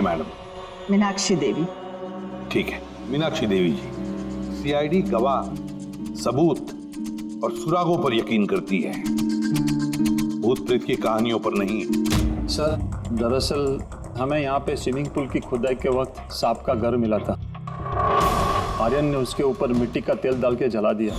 बताइए मैडम। मीनाक्षी देवी। ठीक है, मीनाक्षी देवी जी, सीआईडी गवाह, सबूत और सुरागों पर यकीन करती है, भूत प्रेत की कहानियों पर नहीं। सर, दरअसल हमें यहाँ पे स्विमिंग पूल की खुदाई के वक्त सांप का घर मिला था। आर्यन ने उसके ऊपर मिट्टी का तेल डाल के जला दिया।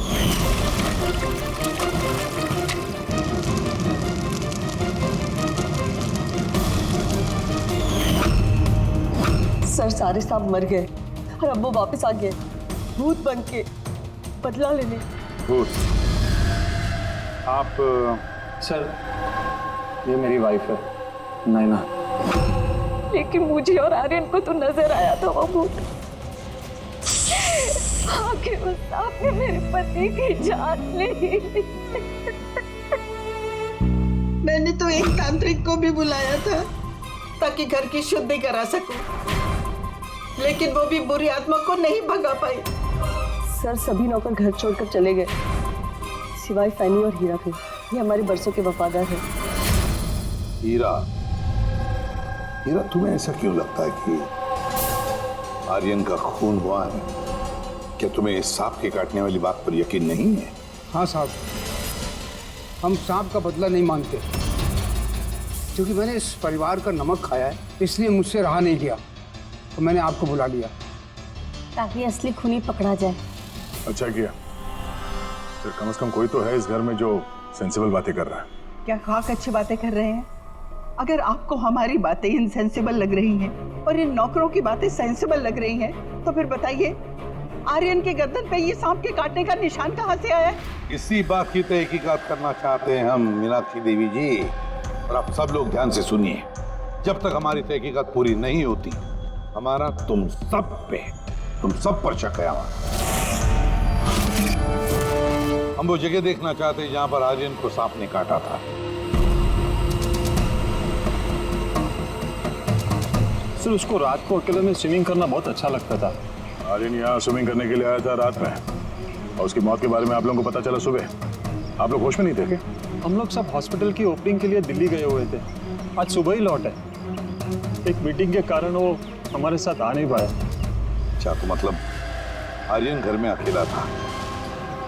सर, सारे सांप मर गए और अब वो वापस आ गए भूत बन के बदला लेने। भूत? आप सर, ये मेरी वाइफ है नैना। लेकिन मुझे और आर्यन को तो नजर आया था वो भूत। आखिर उस सांप ने मेरे पति की जान ली। मैंने तो एक तांत्रिक को भी बुलाया था ताकि घर की शुद्धि करा सकूं, लेकिन वो भी बुरी आत्मा को नहीं भगा पाई। सर, सभी नौकर घर छोड़कर चले गए सिवाय फैनी और हीरा के। ये हमारे बरसों के वफादार हैं। हीरा, तुम्हें ऐसा क्यों लगता है कि आर्यन का खून हुआ है? क्या तुम्हें इस सांप के काटने वाली बात पर यकीन नहीं है? हाँ साहब, हम सांप का बदला नहीं मानते, क्योंकि मैंने इस परिवार का नमक खाया है, इसलिए मुझसे रहा नहीं गया तो मैंने आपको बुला लिया ताकि असली खूनी पकड़ा जाए। अच्छा किया, फिर कम से कम कोई तो है इस घर में जो सेंसिबल बातें कर रहा है। क्या खाक अच्छी बातें कर रहे हैं? अगर आपको हमारी बातें इनसेंसिबल लग रही हैं और इन नौकरों की बातें सेंसिबल लग रही हैं, तो फिर बताइए आर्यन के गर्दन पे ये सांप के काटने का निशान कहाँ से आया? इसी बात की तहकीकात करना चाहते हैं हम मीनाक्षी देवी जी, और आप सब लोग ध्यान से सुनिए। जब तक हमारी तहकीकात पूरी नहीं होती, हमारा तुम सब पर शक है। हम वो जगह देखना चाहते हैं जहां पर आर्यन को सांप ने काटा था। सर, उसको रात को अकेले में स्विमिंग करना बहुत अच्छा लगता था। आर्यन यहाँ स्विमिंग करने के लिए आया था रात में, और उसकी मौत के बारे में आप लोगों को पता चला सुबह। आप लोग होश में नहीं थे क्या? हम लोग सब हॉस्पिटल की ओपनिंग के लिए दिल्ली गए हुए थे, आज सुबह ही लौटे। एक मीटिंग के कारण वो हमारे साथ आ नहीं पाया। अच्छा, तो मतलब आर्यन घर में अकेला था,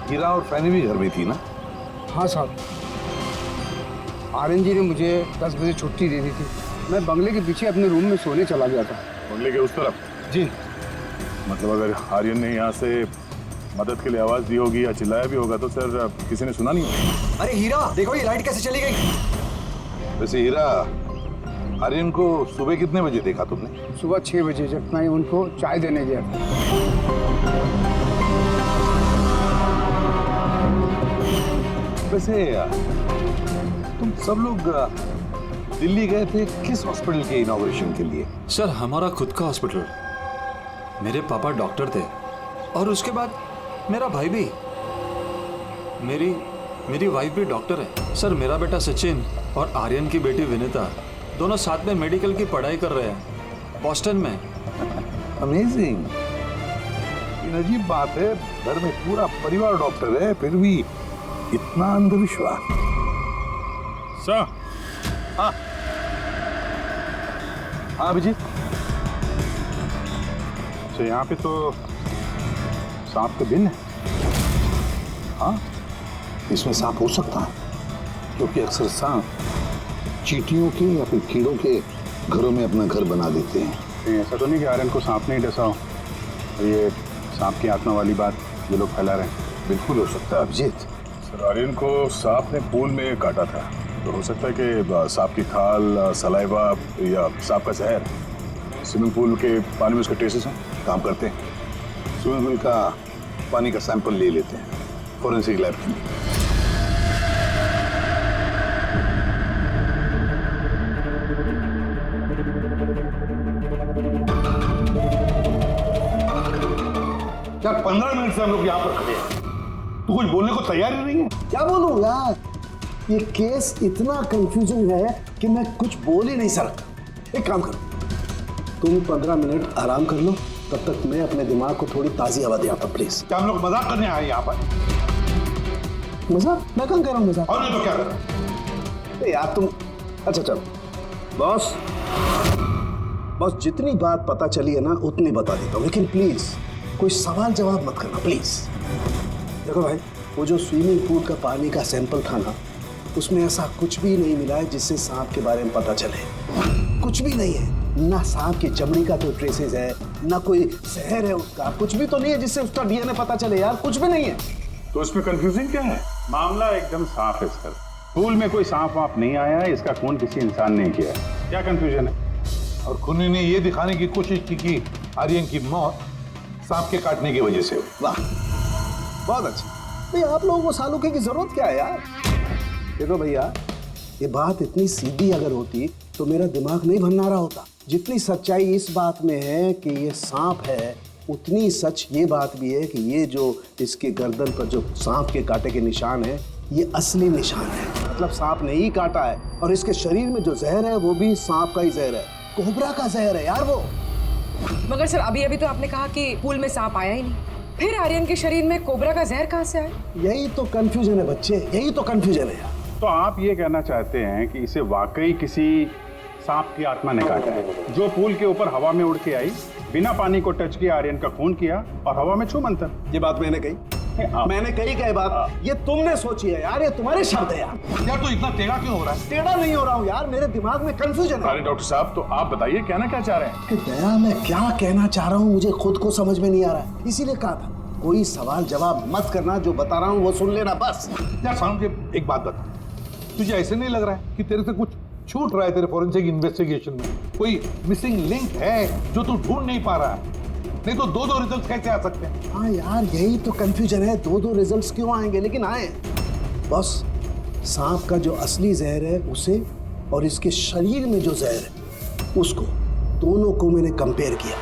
हीरा और फैनी भी घर में थी ना? हाँ साहब, आर्यन जी ने मुझे 10 बजे छुट्टी दे दी थी। मैं बंगले के पीछे अपने रूम में सोने चला गया था। बंगले के उस तरफ? जी। मतलब अगर आर्यन ने यहाँ से मदद के लिए आवाज दी होगी या चिल्लाया भी होगा तो सर किसी ने सुना नहीं होगा। अरे हीरा, देखो ये लाइट कैसे चली गई। वैसे हीरा, आर्यन को सुबह कितने बजे देखा तुमने? सुबह 6 बजे, जब मैं उनको चाय देने गया था। वैसे तुम सब लोग दिल्ली गए थे किस हॉस्पिटल के इनॉग्रेशन के लिए? सर, हमारा खुद का हॉस्पिटल। मेरे पापा डॉक्टर थे और उसके बाद मेरा भाई भी। मेरी वाइफ भी डॉक्टर है। सर, मेरा बेटा सचिन और आर्यन की बेटी विनीता दोनों साथ में मेडिकल की पढ़ाई कर रहे हैं बॉस्टन में। अमेजिंग। अजीब बात है, घर में पूरा परिवार डॉक्टर है, फिर भी इतना अंधविश्वास। सर। हाँ अभिजीत। अच्छा, यहाँ पे तो सांप का दिन है। हाँ, इसमें सांप हो सकता है, क्योंकि अक्सर सांप चींटियों के या फिर कीड़ों के घरों में अपना घर बना देते हैं। कहीं ऐसा तो नहीं कि आर्यन को सांप ने ही डसा हो, और ये सांप की आत्मा वाली बात ये लोग फैला रहे हैं? बिल्कुल हो सकता है अभिजीत। सर, आर्यन को सांप ने पूल में काटा था, तो हो सकता है कि सांप की खाल, सलाइवा या सांप का जहर स्विमिंग पूल के पानी में उसके ट्रेसेस हैं। काम करते हैं, स्विमिंग पूल का पानी का सैंपल ले लेते हैं फोरेंसिक लैब के लिए। क्या 15 मिनट से हम लोग यहाँ पर खड़े हैं, तो कुछ बोलने को तैयार ही नहीं है? क्या बोलूं यार, ये केस इतना कंफ्यूजिंग है कि मैं कुछ बोल ही नहीं सकता। एक काम करो, तुम 15 मिनट आराम कर लो, तब तक मैं अपने दिमाग को थोड़ी ताजी हवा दे आता हूं, प्लीज। क्या हम लोग मजाक करने आए यहाँ पर? मजाक? मैं कहाँ कर रहा हूँ मजाक? और नहीं तो क्या कर रहे यार तुम। अच्छा चलो बॉस, बस जितनी बात पता चली है ना उतनी बता देता हूँ, लेकिन प्लीज कोई सवाल जवाब मत करना प्लीज। देखो भाई, वो जो स्विमिंग पूल का पानी का सैंपल था ना, उसमें ऐसा कुछ भी नहीं मिला है जिससे सांप के बारे में पता चले। कुछ भी नहीं है, ना सांप की चमड़ी का कोई ट्रेसेस है, ना कोई जहर है उसका, कुछ भी तो नहीं है जिससे उसका डीएनए पता चले यार, कुछ भी नहीं है। तो इसमें कंफ्यूजिंग क्या है? मामला एकदम साफ है सर। पूल में कोई सांप वाप नहीं आया है, इसका खून किसी इंसान ने किया है। क्या कंफ्यूजन है? और खूनी ने ये दिखाने की कोशिश की कि आर्यन की मौत सांप के काटने की वजह से हुई। वाह, बहुत अच्छा। भैया आप लोगों को सालूके की जरूरत क्या है यार? देखो भैया, ये बात इतनी सीधी अगर होती तो मेरा दिमाग नहीं भंनारा होता। जितनी सच्चाई इस बात में है कि ये सांप है, उतनी सच ये बात भी है कि ये जो इसके गर्दन पर जो सांप के कांटे के निशान है, ये असली निशान है। मतलब सांप ने ही काटा है, और इसके शरीर में जो जहर है वो भी सांप का ही जहर है, कोबरा का जहर है यार वो। मगर सर अभी तो आपने कहा कि पूल में सांप आया ही नहीं, फिर आर्यन के शरीर में कोबरा का जहर कहाँ से आया? यही तो कंफ्यूजन है बच्चे, यही तो कंफ्यूजन है यार। तो आप ये कहना चाहते हैं कि इसे वाकई किसी सांप की आत्मा ने काटा है, जो पूल के ऊपर हवा में उड़ के आई, बिना पानी को टच किया, आर्यन का खून किया और हवा में छू मंतर। ये बात मैंने कही? मैंने कही क्या बात? ये तुमने सोची है यार, ये तुम्हारे शब्द है यार। यार तो इतना टेढ़ा क्यों हो रहा है? टेढ़ा नहीं हो रहा हूँ यार, मेरे दिमाग में कंफ्यूजन है। अरे डॉक्टर साहब, तो आप बताइए कहना क्या चाह रहे हैं? कि दया मैं क्या कहना चाह रहा हूँ मुझे खुद को समझ में नहीं आ रहा है, इसीलिए कहा था कोई सवाल जवाब मत करना, जो बता रहा हूँ वो सुन लेना बस। यार सामने एक बात बता, तुझे ऐसे नहीं लग रहा है कि तेरे से कुछ छूट रहा है तेरे फोरेंसिक इन्वेस्टिगेशन में? कोई मिसिंग लिंक है जो तू ढूंढ नहीं पा रहा है? नहीं तो दो रिजल्ट कैसे आ सकते हैं? हाँ यार, यही तो कंफ्यूजन है, दो रिजल्ट्स क्यों आएंगे? लेकिन आए बस। सांप का जो असली जहर है उसे, और इसके शरीर में जो जहर है उसको, दोनों को मैंने कंपेयर किया।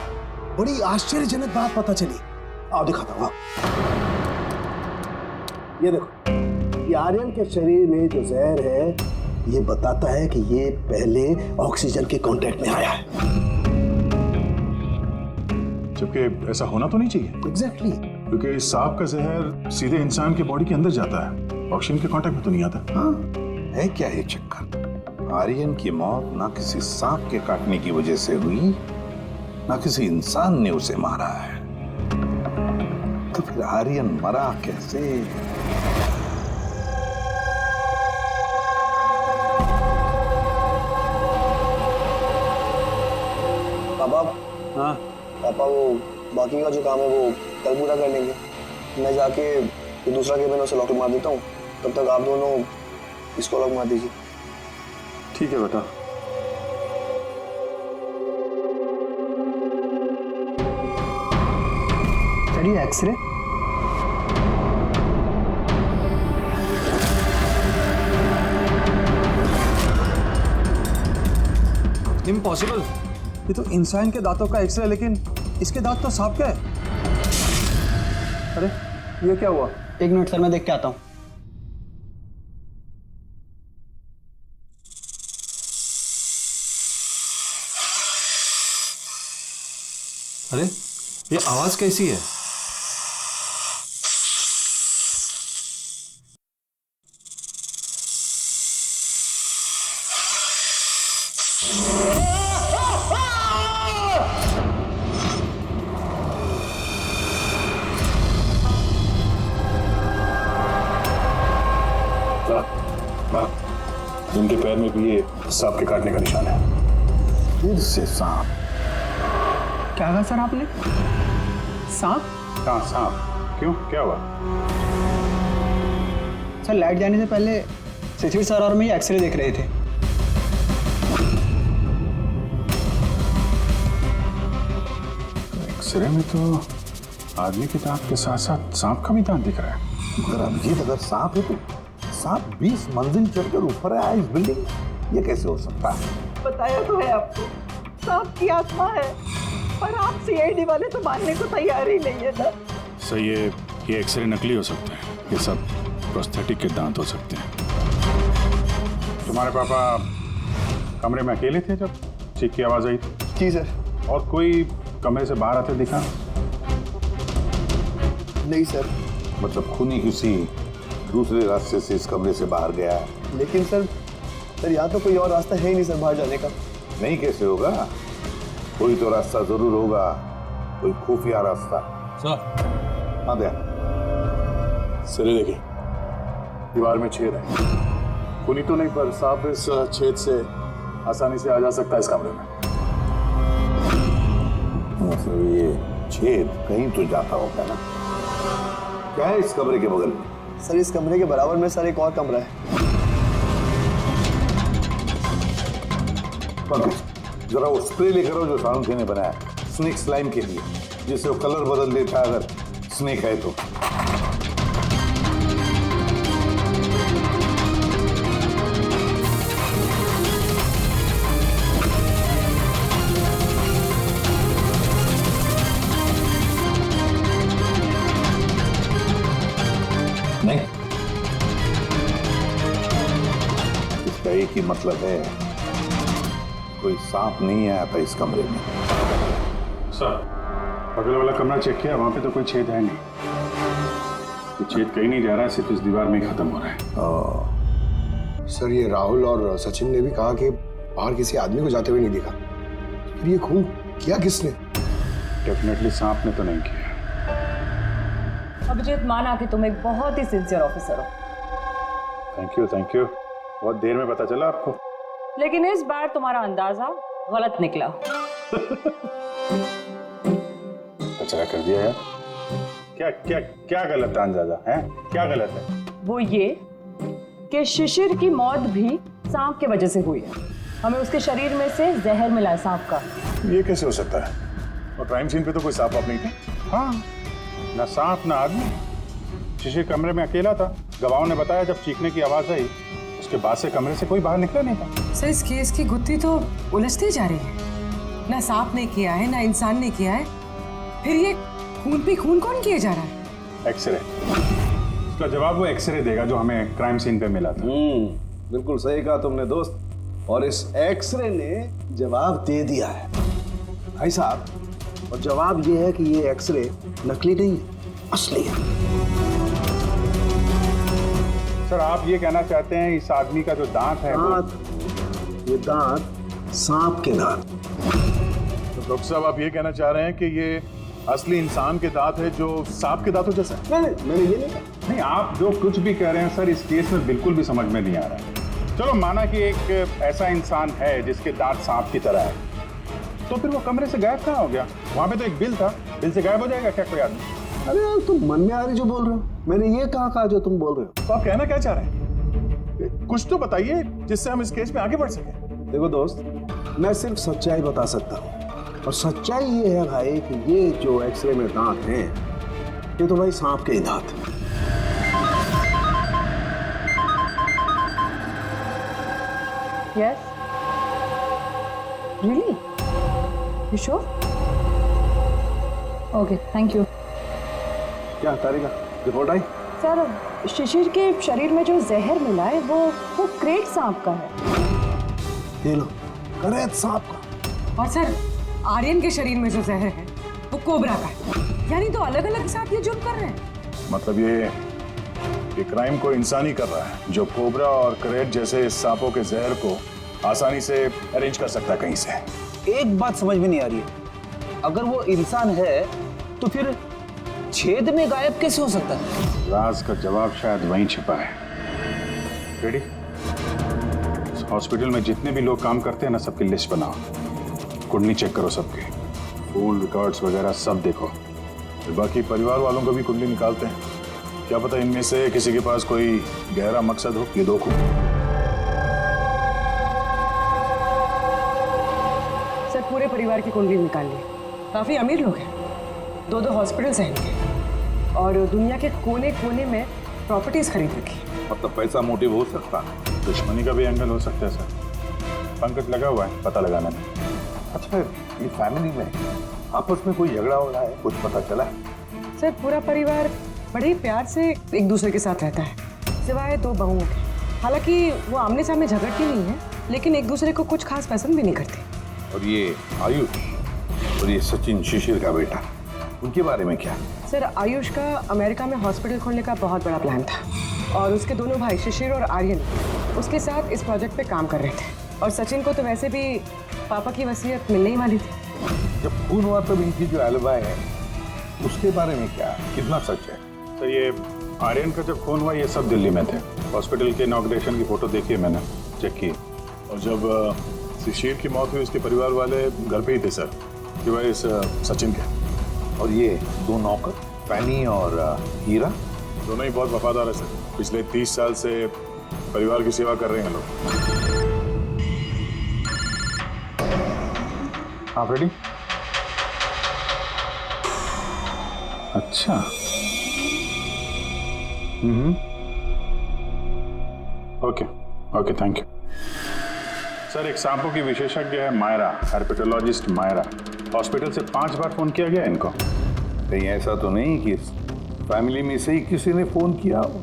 बड़ी आश्चर्यजनक बात पता चली। आओ दिखाता हूँ। ये देखो, ये आर्यन के शरीर में जो जहर है ये बताता है कि ये पहले ऑक्सीजन के कांटेक्ट में आया है। जबकि ऐसा होना तो नहीं चाहिए। एग्जैक्टली। क्योंकि सांप का जहर सीधे इंसान के बॉडी के अंदर जाता है, ऑक्सीजन के कांटेक्ट में तो नहीं आता। हाँ, है क्या ये चक्कर? आर्यन की मौत ना किसी सांप के काटने की वजह से हुई, ना किसी इंसान ने उसे मारा है। तो फिर आर्यन मरा कैसे? पापा, हाँ पापा वो बाकी का जो काम है वो कल पूरा कर लेंगे। मैं जाके ये दूसरा केबिन उसे लॉक मार देता हूँ, तब तक आप दोनों इसको लॉक मार दीजिए। ठीक है बेटा। चलिए एक्सरे। इम्पॉसिबल, ये तो इंसान के दांतों का एक्सरे, लेकिन इसके दांत तो सांप के है। अरे ये क्या हुआ? एक मिनट सर, मैं देख के आता हूँ। अरे ये आवाज कैसी है? इनके पैर में भी ये सांप के काटने का निशान है। फिर से सांप? क्या कहा सर आपने? सांप? हाँ सांप। क्यों, क्या हुआ? सर लाइट जाने से पहले शिशिर सर और मैं ये एक्सरे देख रहे थे। एक्सरे में तो आदमी के दांत के साथ साथ सांप का भी दांत दिख रहा है। मगर अभिजीत, अगर सांप है तो सांप 20 मंजिल चढ़कर ऊपर आया इस बिल्डिंग में, ये कैसे हो सकता है? बताया तो है आपको, सांप की आत्मा है, पर आप सीआईडी वाले तो मानने को तैयार ही नहीं है ना। सही है, ये एक्सरे नकली हो सकते हैं, ये सब प्रोस्थेटिक के दांत हो सकते हैं। तुम्हारे पापा कमरे में अकेले थे जब चीख की आवाज आई थी? जी सर। और कोई कमरे से बाहर आते दिखा? नहीं सर। मतलब खूनी किसी दूसरे रास्ते से इस कमरे से बाहर गया है? लेकिन सर यहाँ तो कोई और रास्ता है ही नहीं सर बाहर जाने का। नहीं कैसे होगा? कोई तो रास्ता जरूर होगा, कोई खुफिया रास्ता। सर, हाँ दया। सिरे देखिए, दीवार में छेद है। खूनी तो नहीं, पर सांप इस छेद से आसानी से आ जा सकता है इस कमरे में। मतलब ये छेद कहीं तो जाता होगा ना। क्या है इस कमरे के बगल में? सर इस कमरे के बराबर में सर एक और कमरा है। पंकज, जरा वो स्प्रे लेकर आओ जो साळुंखे ने बनाया स्नेक स्लाइम के लिए, जिससे वो कलर बदल देता है अगर स्नेक है तो। नहीं, इसका एक ही मतलब है, कोई सांप नहीं आया था इस कमरे में। सर, बगल वाला कमरा चेक किया, वहां पे तो कोई छेद है नहीं। ये छेद कहीं नहीं जा रहा है, सिर्फ इस दीवार में ही खत्म हो रहा है। सर ये राहुल और सचिन ने भी कहा कि बाहर किसी आदमी को जाते हुए नहीं देखा। फिर ये खून किया किसने? डेफिनेटली सांप ने तो नहीं किया। अभिजीत, माना कि तुम एक बहुत ही सिंसियर ऑफिसर हो, थैंक यू, थैंक यू। बहुत देर में पता चला आपको। लेकिन इस बार तुम्हारा अंदाजा गलत निकला। कचरा कर दिया यार। क्या क्या क्या गलत अंदाजा है? क्या गलत है? वो ये कि शिशिर की मौत भी सांप के वजह से हुई है। हमें उसके शरीर में से जहर मिला है सांप का। ये कैसे हो सकता है? और क्राइम सीन पे तो कोई सांप नहीं था। हाँ, ना सांप ना आदमी। शिशिर कमरे में अकेला था। गवाहों ने बताया जब चीखने की आवाज आई, उसके बाद से कमरे से कोई बाहर निकला नहीं था। सर, इस केस की गुत्थी तो उलझती जा रही है। ना सांप ने किया है, ना इंसान ने किया है, फिर ये खून पे खून कौन किया जा रहा है? एक्सरे। इसका जवाब वो एक्सरे देगा जो हमें क्राइम सीन पे मिला था। बिल्कुल सही कहा तुमने दोस्त, और इस एक्सरे ने जवाब दे दिया है भाई साहब। और जवाब ये है कि ये एक्सरे नकली नहीं है, असली है। सर, आप ये कहना चाहते हैं इस आदमी का जो दांत है ये दांत सांप के दांत। तो डॉक्टर साहब, आप ये कहना चाह रहे हैं कि ये असली इंसान के दांत है जो सांप के दांतों जैसा है? नहीं, मैंने ये नहीं कहा। नहीं, आप जो कुछ भी कह रहे हैं सर, इस केस में बिल्कुल भी समझ में नहीं आ रहा है। चलो, माना कि एक ऐसा इंसान है जिसके दांत सांप की तरह है, तो फिर वो कमरे से गायब कहाँ हो गया? वहां पे तो एक बिल था, बिल से गायब हो जाएगा क्या कोई आदमी? अरे यार, तुम मन में आ रही जो बोल रहे हो। मैंने ये कहा जो तुम बोल रहे हो। तो आप कहना क्या चाह रहे हैं? कुछ तो बताइए जिससे हम इस केस में आगे बढ़ सकें। देखो दोस्त, मैं सिर्फ सच्चाई बता सकता हूँ, और सच्चाई ये है भाई कि ये जो एक्सरे में दांत हैं, ये तो भाई सांप के ही दांत हैं। Yes? Really? You sure? Okay, thank you. क्या तारिका, रिपोर्ट आई? सर, शिशिर के शरीर में जो जहर मिला है वो क्रेट सांप का है। ये लो, क्रेट सांप का। और सर, आर्यन के शरीर में जो जहर है वो कोबरा का है। यानी तो अलग अलग सांप ये जुर्म कर रहे हैं। मतलब ये क्राइम को इंसान ही कर रहा है, जो कोबरा और करेट जैसे सांपों के जहर को आसानी से अरेंज कर सकता है कहीं से। एक बात समझ में नहीं आ रही है, अगर वो इंसान है तो फिर छेद में गायब कैसे हो सकता है? राज का जवाब शायद वहीं छिपा है। रेडी? हॉस्पिटल में जितने भी लोग काम करते हैं ना, सबकी लिस्ट बनाओ, कुंडली चेक करो सबके, फूल रिकॉर्ड्स वगैरह सब देखो। फिर बाकी परिवार वालों को भी कुंडली निकालते हैं, क्या पता इनमें से किसी के पास कोई गहरा मकसद हो। ये देखो सर, पूरे परिवार की कुंडली निकाल ली। काफी अमीर लोग हैं, 2 हॉस्पिटल्स हैं इनके, और दुनिया के कोने कोने में प्रॉपर्टीज खरीद रखी। मतलब पैसा मोटिव हो सकता है, दुश्मनी का भी एंगल हो सकता है सर। पंकज लगा हुआ है पता लगाने में। अच्छा, ये फैमिली में आपस में कोई झगड़ा हो रहा है, कुछ पता चला है? सर, पूरा परिवार बड़े ही प्यार से एक दूसरे के साथ रहता है, सिवाय 2 बहुओं के। हालांकि वो आमने सामने झगड़ती नहीं है, लेकिन एक दूसरे को कुछ खास पसंद भी नहीं करती। और ये आयुष और ये सचिन, शिशिर का बेटा, उनके बारे में क्या? सर, आयुष का अमेरिका में हॉस्पिटल खोलने का बहुत बड़ा प्लान था, और उसके दोनों भाई शिशिर और आर्यन उसके साथ इस प्रोजेक्ट पे काम कर रहे थे। और सचिन को तो वैसे भी पापा की वसीयत मिलने ही वाली थी। जब खून हुआ तब इनकी जो एलिबाई है उसके बारे में क्या, कितना सच है? तो ये आर्यन का जब खून हुआ ये सब दिल्ली में थे। हॉस्पिटल के इनॉग्रेशन की फोटो देखी है मैंने, चेक की। और जब शिशिर की मौत हुई उसके परिवार वाले घर पे ही थे सर, कि इस सचिन के। और ये दो नौकर फैनी और हीरा दोनों ही बहुत वफादार है सर। पिछले 30 साल से परिवार की सेवा कर रहे हैं लोग। आप रेडी? अच्छा। Okay okay, thank you sir. एक सांपों की विशेषज्ञ है मायरा, हर्पेटोलॉजिस्ट मायरा। हॉस्पिटल से 5 बार फोन किया गया इनको। कहीं ऐसा तो नहीं कि फैमिली में से ही किसी ने फोन किया हो,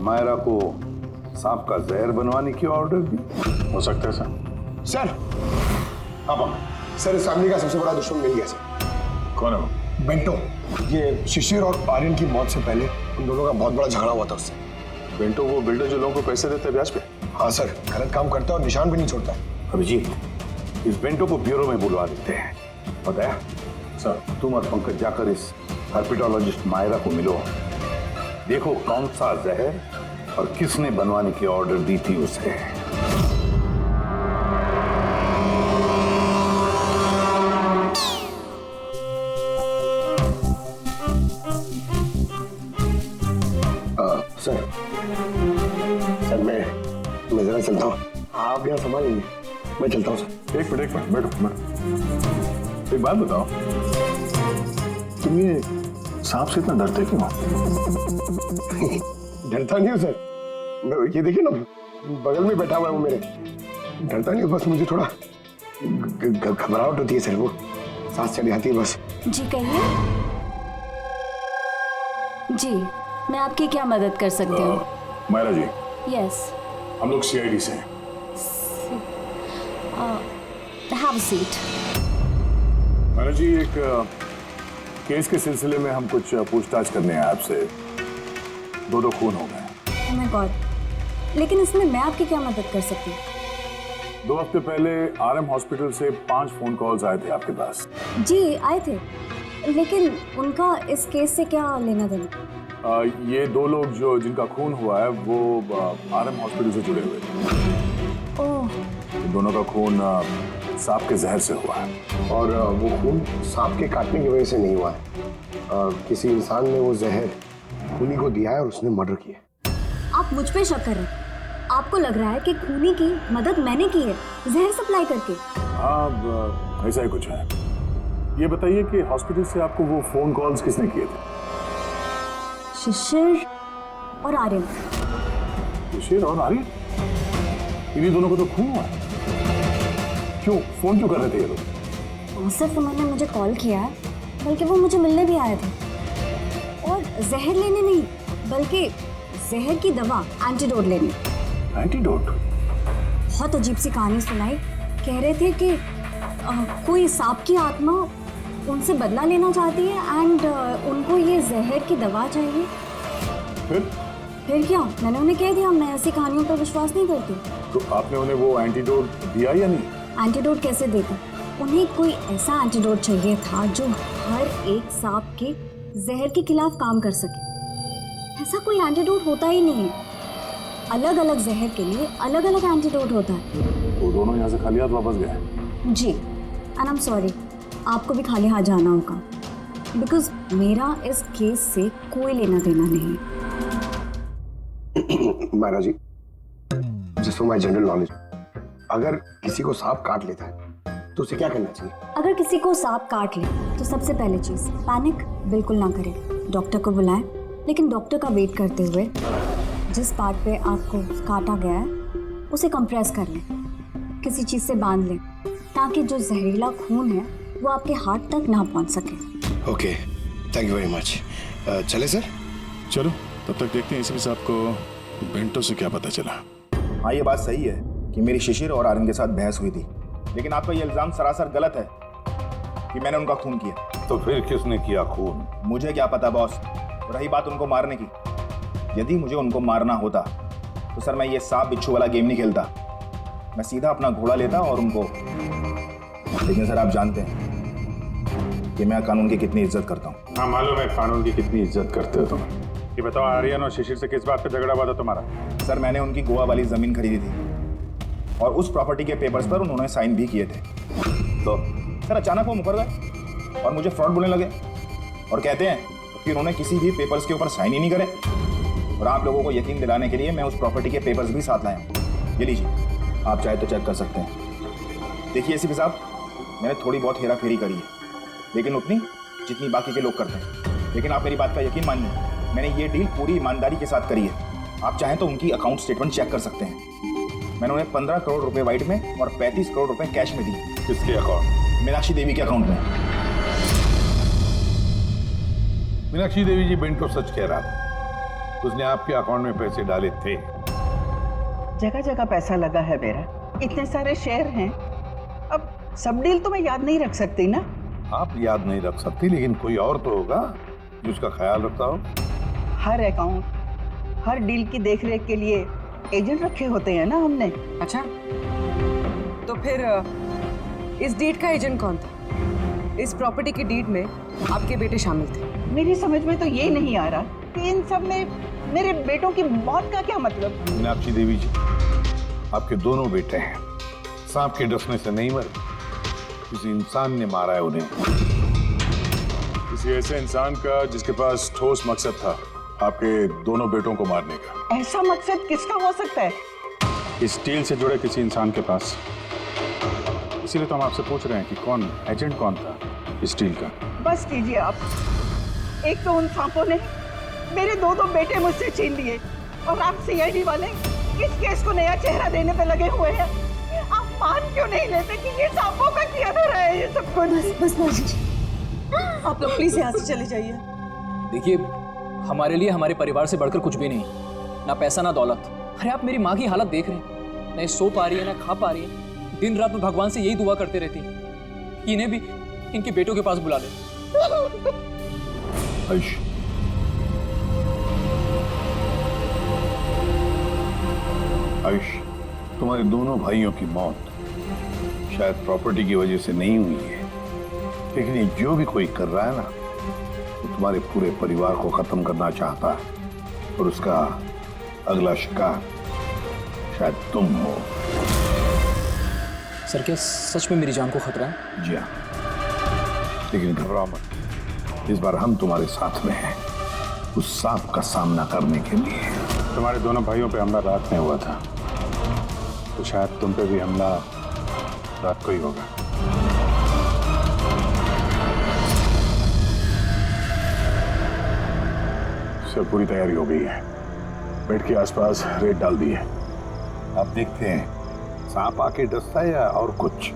मायरा को सांप का जहर बनवाने की ऑर्डर दी? हो सकता है सर। सर अब सर, इस फैमिली का सबसे बड़ा दुश्मन मिल गया सर। कौन है वो? बेंटो। ये शिशिर और आर्यन की मौत से पहले उन दोनों का बहुत बड़ा झगड़ा हुआ था उससे। बेंटो वो बिल्डर जो लोगों को पैसे देते हैं ब्याज पे? हाँ सर, गलत काम करता है और निशान भी नहीं छोड़ता। अभिजीत, इस बेंटो को ब्यूरो में बुलवा देते हैं। पता है सर, तुम और पंकज जाकर इस हर्पेटोलॉजिस्ट मायरा को मिलो, देखो कौन सा जहर और किसने बनवाने की ऑर्डर दी थी उसे। सर मैं जरा चलता हूँ, आप यहाँ संभालेंगे, मैं चलता हूँ सर। एक मिनट बैठो। एक बात बताओ, तुम ये सांप से इतना डरते क्यों? डरता नहीं हूँ सर, ये देखिए ना बगल में बैठा हुआ है वो मेरे। डरता नहीं हूँ, बस मुझे थोड़ा घबराहट होती है सर, वो सांस चढ़ जाती है बस। जी कहिए। जी मैं आपकी क्या मदद कर सकती हूँ? मायरा जी, यस, हम लोग सीआईडी से हैं। Have a seat. Myra ji, एक केस के सिलसिले में हम कुछ पूछताछ करने हैं आपसे। 2 खून हो गए। ओह माय गॉड, लेकिन इसमें मैं आपकी क्या मदद कर सकती हूँ? 2 हफ्ते पहले आरएम हॉस्पिटल से 5 फोन कॉल्स आए थे आपके पास। जी आए थे, लेकिन उनका इस केस से क्या लेना देना? ये 2 लोग जो जिनका खून हुआ है वो आरएम हॉस्पिटल से जुड़े हुए थे। ओह। दोनों का खून सांप के जहर से हुआ है। और वो खून सांप के काटने की वजह से नहीं हुआ है, किसी इंसान ने वो जहर खूनी को दिया है और उसने मर्डर किया। आप मुझ पे शक कर रहे हैं? आपको लग रहा है कि खूनी की मदद मैंने की है जहर सप्लाई करके? हाँ, ऐसा ही कुछ है। ये बताइए कि हॉस्पिटल से आपको वो फोन कॉल्स किसने किए थे? शिशिर और आर्यन। शिशिर और आर्यन? इन्हीं दोनों को तो खून हुआ है। क्यों फोन क्यों कर रहे थे ये लोग? सिर्फ उन्होंने मुझे कॉल किया है, बल्कि वो मुझे मिलने भी आए थे। और जहर लेने नहीं, बल्कि जहर की दवा एंटीडोट लेने। एंटीडोट? बहुत अजीब सी कहानी सुनाई। कह रहे थे कि कोई सांप की आत्मा उनसे बदला लेना चाहती है एंड उनको ये जहर की दवा चाहिए। फिर क्या? मैंने उन्हें कह दिया मैं ऐसी कहानियों पर विश्वास नहीं करती। तो आपने उन्हें वो एंटीडोट दिया या नहीं? एंटीडोट कैसे देते? उन्हें कोई ऐसा एंटीडोट चाहिए था जो हर एक सांप के जहर के खिलाफ काम कर सके। ऐसा कोई एंटीडोट होता ही नहीं है। अलग अलग जहर के लिए अलग अलग एंटीडोट होता है। वो दोनों यहाँ से खाली हाथ वापस गए? जी, एंड आई एम सॉरी, आपको भी खाली हाथ जाना होगा, बिकॉज मेरा इस केस से कोई लेना देना नहीं है। Myra ji, just for my general knowledge, अगर किसी को सांप काट लेता है तो उसे क्या करना चाहिए? अगर किसी को सांप काट ले तो सबसे पहले चीज पैनिक बिल्कुल ना करें। डॉक्टर को बुलाएं, लेकिन डॉक्टर का वेट करते हुए जिस पार्ट पे आपको काटा गया है उसे कंप्रेस कर लें, किसी चीज से बांध लें, ताकि जो जहरीला खून है वो आपके हार्ट तक ना पहुंच सके। Okay, thank you very much. चले सर? चलो, तब तक देखते हैं इसमें से आपको बेंटो से क्या पता चला। हाँ, ये बात सही है कि मेरी शिशिर और आर्यन के साथ बहस हुई थी, लेकिन आपका ये इल्जाम सरासर गलत है कि मैंने उनका खून किया। तो फिर किसने किया खून? मुझे क्या पता बॉस। रही बात उनको मारने की, यदि मुझे उनको मारना होता तो सर मैं ये सांप बिच्छू वाला गेम नहीं खेलता। मैं सीधा अपना घोड़ा लेता और उनको, लेकिन सर आप जानते हैं कि मैं कानून की कितनी इज्जत करता हूँ। हाँ मालूम है कानून की कितनी इज्जत करते हो तुम। ये बताओ आर्यन और शिशिर से किस बात पे झगड़ा हुआ था तुम्हारा? सर मैंने उनकी गोवा वाली जमीन खरीदी थी और उस प्रॉपर्टी के पेपर्स पर उन्होंने साइन भी किए थे। तो सर अचानक वो मुकर गए और मुझे फ्रॉड बोलने लगे और कहते हैं कि उन्होंने किसी भी पेपर्स के ऊपर साइन ही नहीं करे। और आप लोगों को यकीन दिलाने के लिए मैं उस प्रॉपर्टी के पेपर्स भी साथ लाया हूँ। ये लीजिए, आप चाहे तो चेक कर सकते हैं। देखिए एसीपी साहब, मैंने थोड़ी बहुत हेरा फेरी करी है, लेकिन उतनी जितनी बाकी के लोग करते हैं। लेकिन आप मेरी बात का यकीन मानिए, मैंने ये डील पूरी ईमानदारी के साथ करी है। आप चाहें तो उनकी अकाउंट स्टेटमेंट चेक कर सकते हैं। मैंने उन्हें 15 करोड़ रुपए वाइट में और 35 करोड़ रुपए कैश में दिए। किसके अकाउंट? मीनाक्षी देवी के अकाउंट में। मीनाक्षी देवी जी बिंटो सच कह रहा था, उसने आपके अकाउंट में पैसे डाले थे। जगह जगह पैसा लगा है मेरा, इतने सारे शेयर हैं। अब सब डील तो मैं याद नहीं रख सकती ना। आप याद नहीं रख सकती, लेकिन कोई और तो होगा जो उसका ख्याल रखता हो। हर अकाउंट, हर डील की देखरेख के लिए एजेंट रखे होते हैं ना हमने। अच्छा, तो फिर इस डीड का एजेंट कौन था? इस प्रॉपर्टी की डीड में आपके बेटे शामिल थे। मेरी समझ में तो ये नहीं आ रहा कि इन सब में मेरे बेटों की मौत का क्या मतलब। मीनाक्षी देवी जी, आपके दोनों बेटे हैं, सांप के डसने से नहीं मरे, किसी इंसान ने मारा है उन्हें। किसी ऐसे इंसान का जिसके पास ठोस मकसद था आपके दोनों बेटों को मारने का। ऐसा मकसद किसका हो सकता है? इस डील से जुड़े किसी इंसान के पास। इसीलिए तो हम आपसे पूछ रहे हैं कि कौन एजेंट कौन था इस डील का। बस कीजिए आप। एक तो उन सांपों ने मेरे दो बेटे मुझसे छीन लिए और आप सीआईडी वाले इस केस को नया चेहरा देने पे लगे हुए हैं। आप मान क्यों नहीं लेते कि ये सांपों का किया धरा है ये सब कुछ? बस माजी जी, आप लोग प्लीज यहाँ से चले जाइए। देखिए, हमारे लिए हमारे परिवार से बढ़कर कुछ भी नहीं, ना पैसा ना दौलत। अरे आप मेरी माँ की हालत देख रहे हैं, ना सो पा रही है ना खा पा रही है। दिन रात में भगवान से यही दुआ करते रहती है कि इन्हें भी इनके बेटों के पास बुला ले। आयुष, तुम्हारे दोनों भाइयों की मौत शायद प्रॉपर्टी की वजह से नहीं हुई है, लेकिन ये जो भी कोई कर रहा है ना, वो तुम्हारे पूरे परिवार को खत्म करना चाहता है और उसका अगला शिकार शायद तुम हो। सर, क्या सच में मेरी जान को खतरा है? जी हाँ, लेकिन घबराओ मत, इस बार हम तुम्हारे साथ में हैं उस सांप का सामना करने के लिए। तुम्हारे दोनों भाइयों पे हमला रात में हुआ था, तो शायद तुम पे भी हमला रात को ही होगा। सब पूरी तैयारी हो गई है, बेड के आसपास रेत डाल दी है। अब देखते हैं सांप आके डसता है या और कुछ।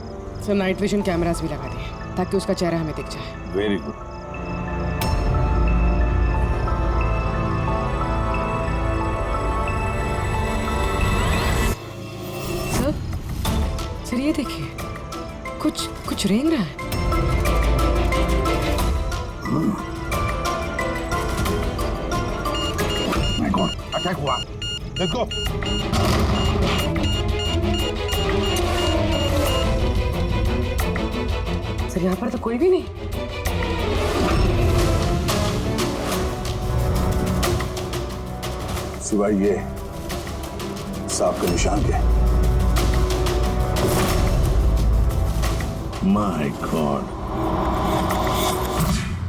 सर, नाइट विजन कैमरास भी लगा दिए ताकि उसका चेहरा हमें दिख जाए। Very good. सर, ये देखिए, कुछ रेंग रहा है। माय गॉड, अटैक हुआ। Let's go. सर, यहाँ पर तो कोई भी नहीं। सिवाय ये सांप के निशान के। My God.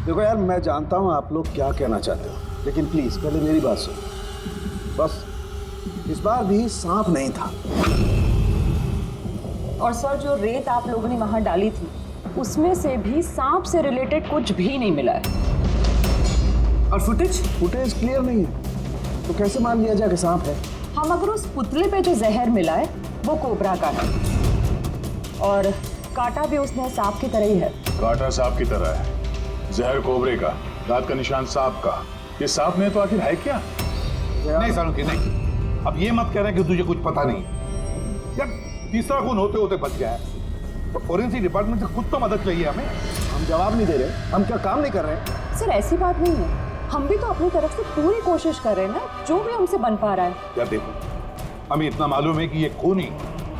देखो यार, मैं जानता हूं आप लोग क्या कहना चाहते हो, लेकिन प्लीज पहले मेरी बात सुनो। बस इस बार भी सांप नहीं था। और सर, जो रेत आप लोगों ने वहां डाली थी उसमें से भी सांप से रिलेटेड कुछ भी नहीं मिला है। और फुटेज क्लियर नहीं है, तो कैसे मान लिया जाए कि सांप है? हम अगर उस पुतले पे जो जहर मिला है वो कोबरा का है, और काटा भी उसने सांप की तरह ही है। काटा सांप की तरह है, जहर कोबरे का, दांत का निशान सांप का। ये सांप में तो आखिर है क्या? नहीं सानुकी, नहीं। अब ये मत कह रहे कि तुझे कुछ पता नहीं। यार, तीसरा खून होते होते बच गया है, तो फोरेंसिक डिपार्टमेंट से खुद तो मदद चाहिए हमें। हम जवाब नहीं दे रहे, हम क्या काम नहीं कर रहे? सर, ऐसी बात नहीं है, हम भी तो अपनी तरफ से पूरी कोशिश कर रहे हैं ना, जो भी हमसे बन पा रहा है। यार देखो, हमें इतना मालूम है कि ये खूनी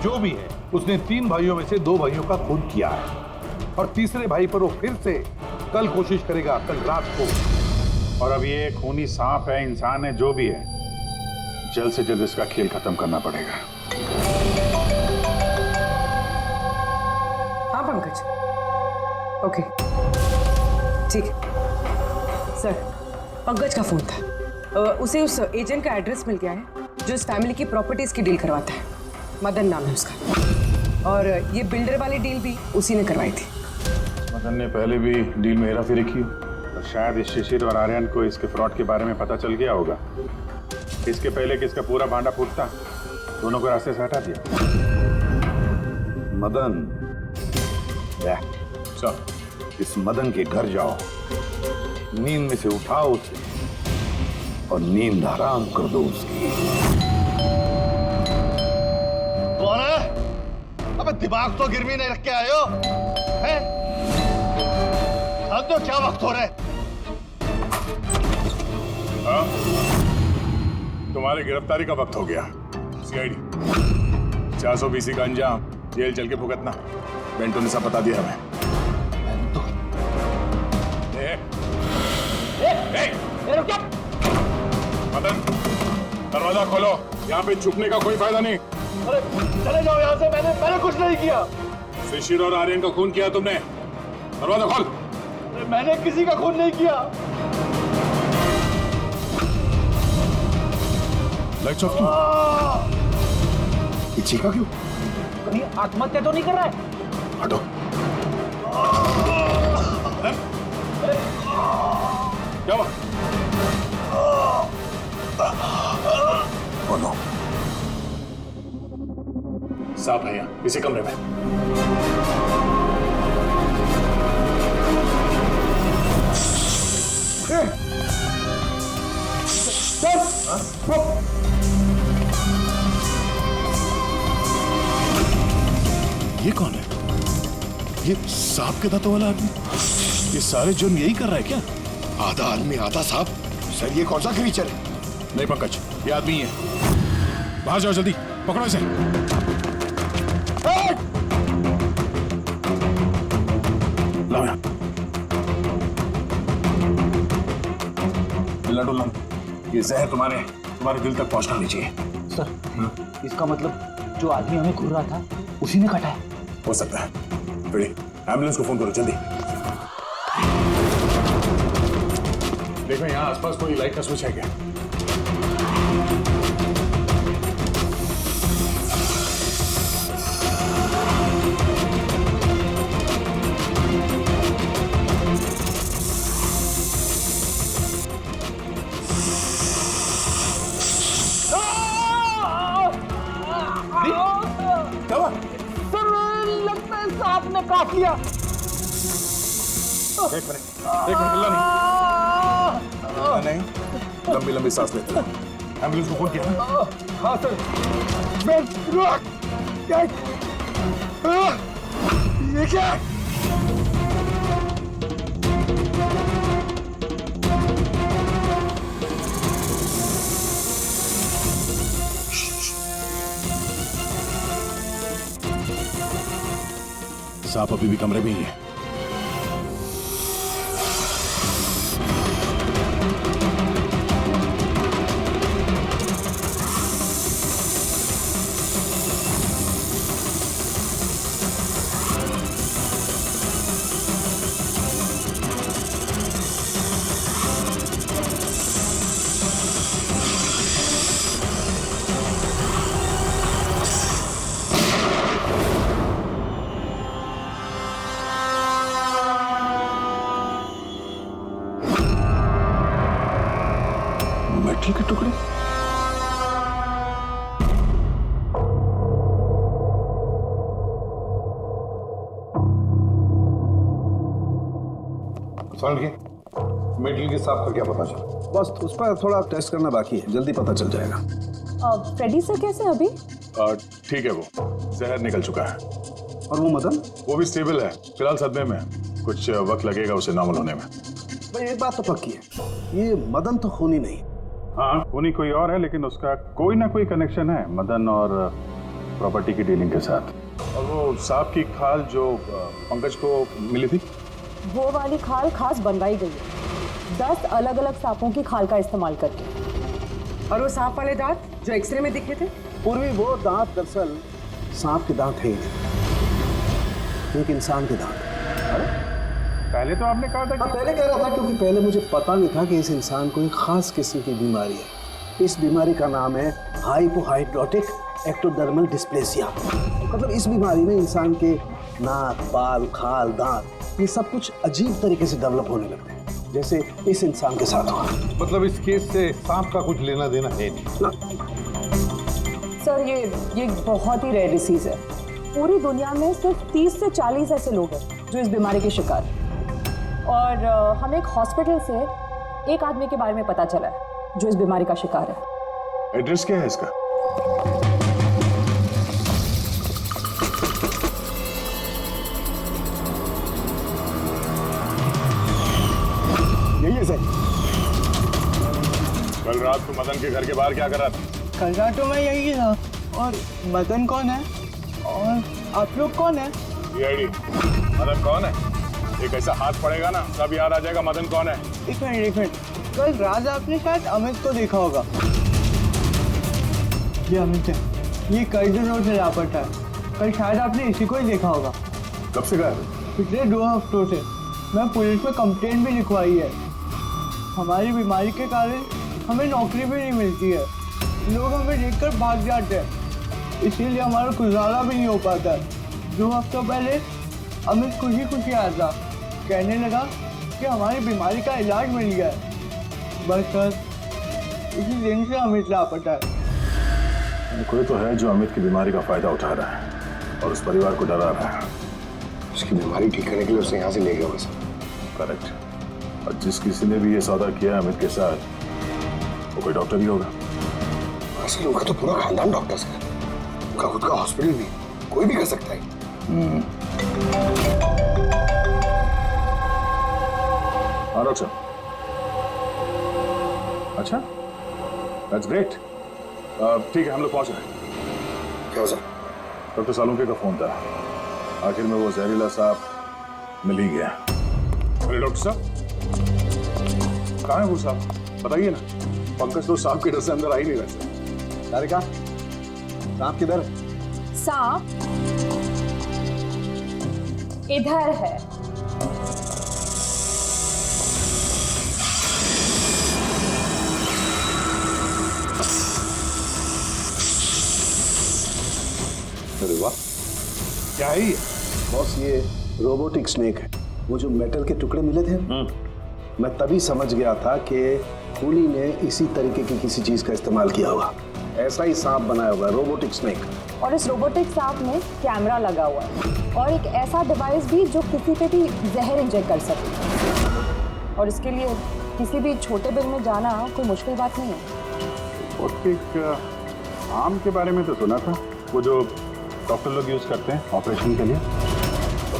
जो भी है उसने 3 भाइयों में से 2 भाइयों का खून किया है, और तीसरे भाई पर वो फिर से कल कोशिश करेगा, कल रात को। और अब ये खूनी सांप है, इंसान है, जो भी है, जल्द से जल्द इसका खेल खत्म करना पड़ेगा। हाँ पंकज, ओके ठीक है। सर, पंकज का फोन था। उसे उस एजेंट का एड्रेस मिल गया है जो इस फैमिली की प्रॉपर्टीज की डील करवाता है। मदन नाम है उसका, और ये बिल्डर वाली डील भी उसी ने करवाई थी। मदन ने पहले भी डील में हेराफेरी की, और शायद इस शिशिर और आर्यन को इसके फ्रॉड के बारे में पता चल गया होगा। इसके पहले कि इसका पूरा भांडा फूटता, दोनों को रास्ते से हटा दिया। मदन, इस मदन के घर जाओ, नींद में से उठाओ उसे और नींद हराम कर दो उसकी। कौन है? अबे दिमाग तो गिरवी नहीं रख के आए हो, हैं? जान दो क्या वक्त हो रहा है? हाँ? तुम्हारी गिरफ्तारी का वक्त हो गया। सीआईडी 420 का अंजाम, जेल चल के भुगतना। बेंटो ने सब बता दिया हमें। मदन, दरवाजा खोलो, यहाँ पे छुपने का कोई फायदा नहीं। अरे चले जाओ यहाँ से, मैंने कुछ नहीं किया। शिशिर और आर्यन का खून किया तुमने, दरवाजा खोल। अरे मैंने किसी का खून नहीं किया। लाइट्स ऑफ क्यों? ये चीखा क्यों? कहीं आत्महत्या तो नहीं कर रहा है? हटो। क्या हुआ? बोलो। सांप है यहाँ, इसी कमरे में। ये कौन है? ये सांप के दांतों वाला आदमी? ये सारे जुर्म यही कर रहा है क्या? आधा आदमी आधा सांप। सर ये कौन सा क्रीचर है? नहीं पंकज, ये आदमी है। बाहर जाओ जल्दी, पकड़ो इसे। लाओ यहाँ। हिलना डुलना, ये जहर तुम्हारे दिल तक पहुंचना नहीं चाहिए। सर, इसका मतलब जो आदमी हमें घूर रहा था उसी ने काटा है। हो सकता है। बेटी, एम्बुलेंस को फोन करो जल्दी। देखो यहाँ आसपास कोई लाइट का स्विच है क्या? सांप ने काट लिया। एक मिनट हिलना नहीं। लंबी लंबी सांस लेते हैं। एम्बुलेंस को फोन किया ना? हाँ सर। ये क्या? सांप अभी भी कमरे में ही है। मेटल के टुकड़े। मेटल के सांप का क्या पता चला? बस उस पर थोड़ा टेस्ट करना बाकी है, जल्दी पता चल जाएगा। फ्रेडी सर कैसे अभी? ठीक है, वो जहर निकल चुका है। और वो मदन? वो भी स्टेबल है, फिलहाल सदमे में। कुछ वक्त लगेगा उसे नॉर्मल होने में। भाई एक बात तो पक्की है, ये मदन तो खूनी नहीं। हाँ, खूनी कोई और है, लेकिन उसका कोई ना कोई कनेक्शन है मदन और प्रॉपर्टी की डीलिंग के साथ। और वो सांप की खाल जो पंकज को मिली थी, वो वाली खाल खास बनवाई गई है 10 अलग अलग सांपों की खाल का इस्तेमाल करके। और वो सांप वाले दांत जो एक्सरे में दिखे थे? पूर्वी, वो दांत दरअसल सांप के दांत है ही नहीं, एक इंसान के दांत है। पहले तो आपने कहा था हाँ, पहले कह रहा था क्योंकि पहले मुझे पता नहीं था कि इस इंसान को एक खास किस्म की बीमारी है। इस बीमारी का नाम है हाइपोहाइड्रोटिक एक्टोडर्मल डिस्प्लेसिया। मतलब इस बीमारी में इंसान के नाक, बाल, खाल, दांत ये सब कुछ अजीब तरीके से डेवलप होने लगते हैं, जैसे इस इंसान के साथ हुआ। मतलब इस केस से सांप का कुछ लेना देना है नहीं। सर ये बहुत ही रेयर डिसीज है। पूरी दुनिया में सिर्फ 30 से 40 ऐसे लोग हैं जो इस बीमारी के शिकार हैं। और हमें एक हॉस्पिटल से एक आदमी के बारे में पता चला है जो इस बीमारी का शिकार है। एड्रेस क्या है इसका? यही है सर। कल रात को मदन के घर के बाहर क्या कर रहा था? कल रात तो मैं यही था। और मदन कौन है और आप लोग कौन है? मदन कौन है? एक ऐसा हाथ पड़ेगा ना सब याद आ जाएगा मदन कौन है। एक मिनट, कल रात आपने शायद अमित को देखा होगा। ये अमित है, ये कर्जन रोड से लापता है। कल शायद आपने इसी को ही देखा होगा। कब से गया? पिछले 2 हफ्तों से। मैं पुलिस में कंप्लेंट भी लिखवाई है। हमारी बीमारी के कारण हमें नौकरी भी नहीं मिलती है। लोग हमें देखकर भाग जाते हैं, इसीलिए हमारा गुजारा भी नहीं हो पाता। 2 हफ्तों पहले अमित खुशी आया था, कहने लगा कि हमारी बीमारी का इलाज मिल गया है। बस सर, उसी दिन से अमित लापता है। कोई तो है जो अमित की बीमारी का फायदा उठा रहा है और उस परिवार को डरा रहा है। उसकी बीमारी ठीक करने के लिए उसे यहाँ से ले गया होगा सर। करेक्ट। और जिस किसी ने भी ये सौदा किया अमित के साथ, वो कोई डॉक्टर ही होगा। असल उनका तो पूरा खानदान डॉक्टर्स है। उनका खुद का हॉस्पिटल भी, कोई भी कर सकता है। हाँ डॉक्टर। अच्छा, दैट्स ग्रेट। ठीक है, हम लोग पहुंच रहे हैं। क्या सर? डॉक्टर सालुंके का फोन था। आखिर में वो जहरीला सांप मिल ही गया। अरे डॉक्टर साहब, कहाँ है वो सांप? बताइए ना। पंकज तो सांप के डर से अंदर आ ही नहीं रहे। तारिका, सांप किधर है? सांप इधर है। अरे वाह, क्या है ये? बॉस, ये रोबोटिक स्नेक है। वो जो मेटल के टुकड़े मिले थे, मैं तभी समझ गया था कि कूली ने इसी तरीके की किसी चीज का इस्तेमाल किया होगा। ऐसा ही सांप बनाया हुआ है, रोबोटिक स्नेक। और इस रोबोटिक सांप में कैमरा लगा हुआ है और एक ऐसा डिवाइस भी जो किसी पे भी जहर इंजेक्ट कर सके। और इसके लिए किसी भी छोटे बिल में जाना कोई मुश्किल बात नहीं है। रोबोटिक आम के बारे में तो सुना था, वो जो डॉक्टर लोग यूज करते हैं ऑपरेशन के लिए।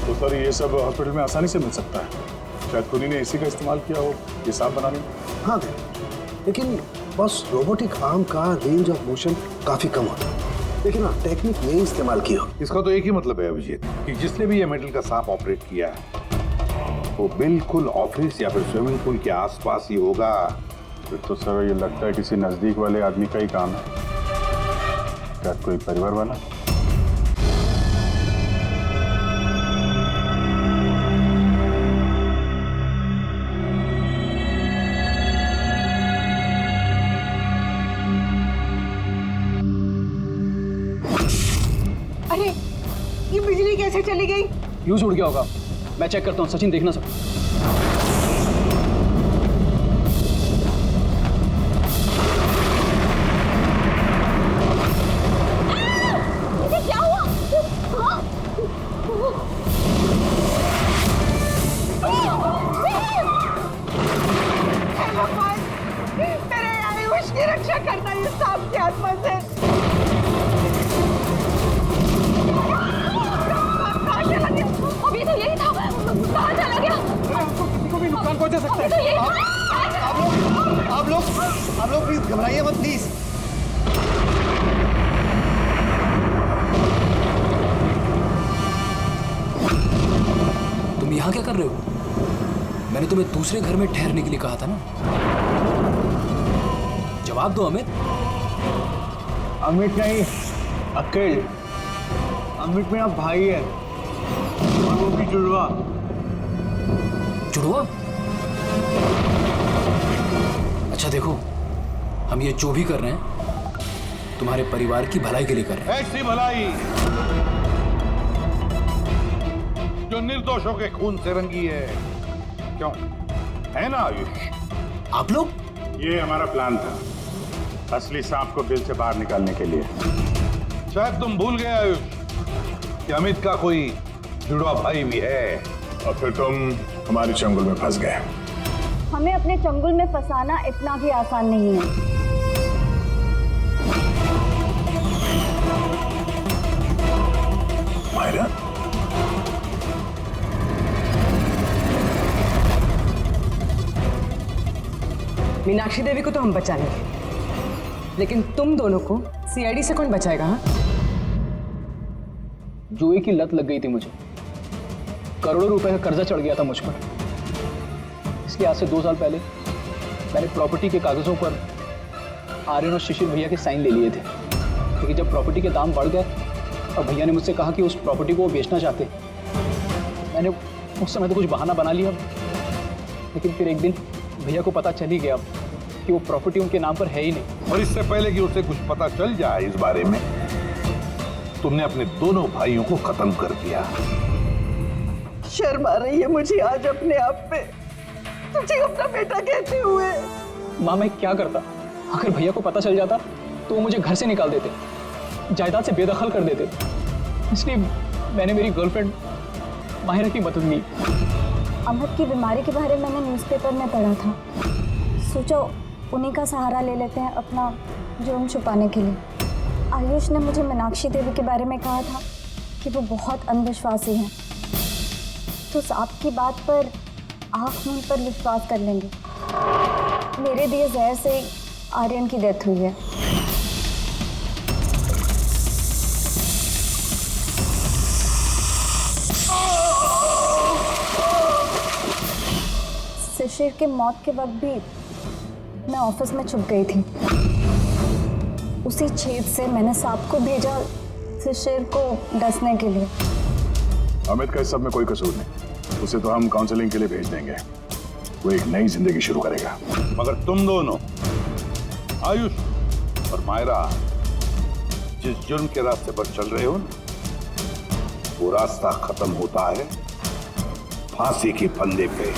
तो सर ये सब हॉस्पिटल में आसानी से मिल सकता है। शायद कूली ने इसी का इस्तेमाल किया हो ये सांप बनाने में। हाँ, लेकिन बस रोबोटिक आर्म का रेंज ऑफ मोशन काफी कम होता है। लेकिन हाँ, टेक्निक नहीं इस्तेमाल की हो। इसका तो एक ही मतलब है अभिजीत कि जिसने भी ये मेटल का सांप ऑपरेट किया है वो बिल्कुल ऑफिस या फिर स्विमिंग पूल के आसपास ही होगा। फिर तो सर ये लगता है किसी नजदीक वाले आदमी का ही काम है। शायद कोई परिवार वाला। अरे, ये बिजली कैसे चली गई? फ्यूज उड़ गया होगा। मैं चेक करता हूँ। सचिन, देखना सब। क्या हुआ? मेरे आयुष की रक्षा करना ये सांप की आत्मा से। अभी तो यही था, कहाँ चला गया? किसी को भी नुकसान पहुंचा सकता है। तो यही आप लोग प्लीज घबराइए मत, प्लीज। तुम यहाँ क्या कर रहे हो? तुम्हें दूसरे घर में ठहरने के लिए कहा था ना? जवाब दो अमित। अमित नहीं, अकेल। अमित मेरा भाई है और वो भी जुड़वा। जुड़वा? अच्छा देखो, हम ये जो भी कर रहे हैं तुम्हारे परिवार की भलाई के लिए कर रहे हैं। ऐसी भलाई जो निर्दोषों के खून से रंगी है, क्यों है ना आयुष? आप लोग? ये हमारा प्लान था, असली सांप को बिल से बाहर निकालने के लिए। शायद तुम भूल गए आयुष कि अमित का कोई जुड़वा भाई भी है। और फिर तुम हमारे चंगुल में फंस गए। हमें अपने चंगुल में फंसाना इतना भी आसान नहीं है। मायरा, मीनाक्षी देवी को तो हम बचा लेंगे, लेकिन तुम दोनों को सीआईडी से कौन बचाएगा? हाँ? जुए की लत लग गई थी मुझे, करोड़ों रुपए का कर्जा चढ़ गया था मुझ पर। इसलिए आज से 2 साल पहले मैंने प्रॉपर्टी के कागजों पर आर्यन और शिशिर भैया के साइन ले लिए थे। लेकिन जब प्रॉपर्टी के दाम बढ़ गए और भैया ने मुझसे कहा कि उस प्रॉपर्टी को वो बेचना चाहते, मैंने उस समय तो कुछ बहाना बना लिया। लेकिन फिर एक दिन भैया को पता चल ही गया कि वो प्रॉपर्टी उनके नाम पर है ही नहीं। और इससे पहले कि उसे कुछ पता चल जाए इस बारे में, तुमने अपने दोनों भाइयों को खत्म कर दिया। शर्म आ रही है मुझे आज अपने आप पे, तुझे अपना बेटा कहते हुए। माँ, मैं क्या करता? अगर भैया को पता चल जाता तो वो मुझे घर से निकाल देते, जायदाद से बेदखल कर देते। इसलिए मैंने मेरी गर्लफ्रेंड माहिरा की मदद ली। अमित की बीमारी के बारे में मैंने न्यूज़पेपर में पढ़ा था, सोचो उन्हीं का सहारा ले लेते हैं अपना जुर्म छुपाने के लिए। आयुष ने मुझे मीनाक्षी देवी के बारे में कहा था कि वो बहुत अंधविश्वासी हैं, तो सांप की बात पर आँख मूंद पर विश्वास कर लेंगे। मेरे दिए जहर से आर्यन की डेथ हुई है। शिशिर के मौत के वक्त भी मैं ऑफिस में छुप गई थी। उसी छेद से मैंने सांप को भेजा शिशिर को डसने के लिए। अमित का इस सब में कोई कसूर नहीं, उसे तो हम काउंसलिंग के लिए भेज देंगे, वो एक नई जिंदगी शुरू करेगा। मगर तुम दोनों, आयुष और मायरा, जिस जुर्म के रास्ते पर चल रहे हो ना, वो रास्ता खत्म होता है फांसी के फंदे पे।